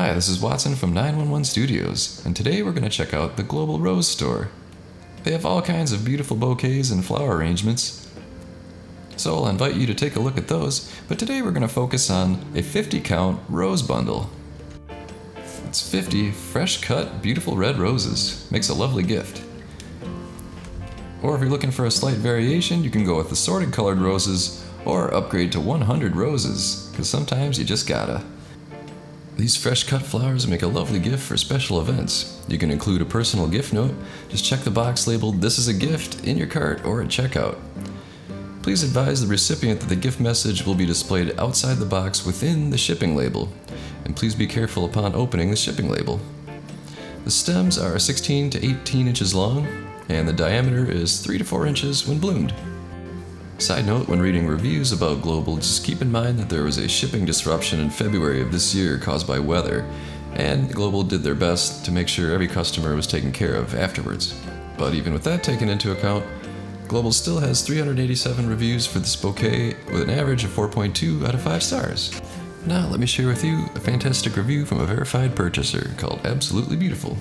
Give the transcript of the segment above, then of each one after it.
Hi, this is Watson from 911 Studios, and today we're going to check out the Global Rose Store. They have all kinds of beautiful bouquets and flower arrangements, so I'll invite you to take a look at those, but today we're going to focus on a 50-count rose bundle. It's 50 fresh-cut, beautiful red roses. Makes a lovely gift. Or if you're looking for a slight variation, you can go with assorted colored roses or upgrade to 100 roses, because sometimes you just gotta. These fresh cut flowers make a lovely gift for special events. You can include a personal gift note. Just check the box labeled "This is a gift" in your cart or at checkout. Please advise the recipient that the gift message will be displayed outside the box within the shipping label, and please be careful upon opening the shipping label. The stems are 16 to 18 inches long, and the diameter is 3 to 4 inches when bloomed. Side note, when reading reviews about Global, just keep in mind that there was a shipping disruption in February of this year caused by weather, and Global did their best to make sure every customer was taken care of afterwards. But even with that taken into account, Global still has 387 reviews for this bouquet with an average of 4.2 out of 5 stars. Now let me share with you a fantastic review from a verified purchaser called Absolutely Beautiful.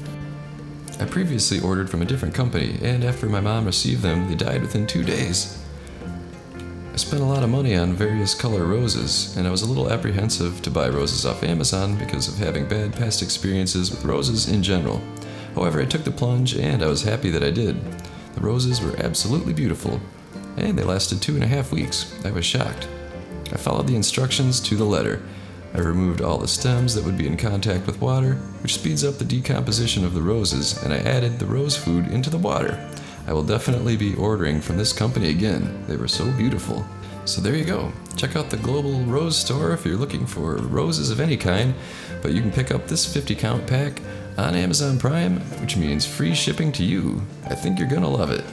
I previously ordered from a different company, and after my mom received them, they died within 2 days. I spent a lot of money on various color roses, and I was a little apprehensive to buy roses off Amazon because of having bad past experiences with roses in general. However, I took the plunge and I was happy that I did. The roses were absolutely beautiful, and they lasted 2.5 weeks. I was shocked. I followed the instructions to the letter. I removed all the stems that would be in contact with water, which speeds up the decomposition of the roses, and I added the rose food into the water. I will definitely be ordering from this company again. They were so beautiful. So there you go. Check out the Global Rose Store if you're looking for roses of any kind, but you can pick up this 50-count pack on Amazon Prime, which means free shipping to you. I think you're gonna love it.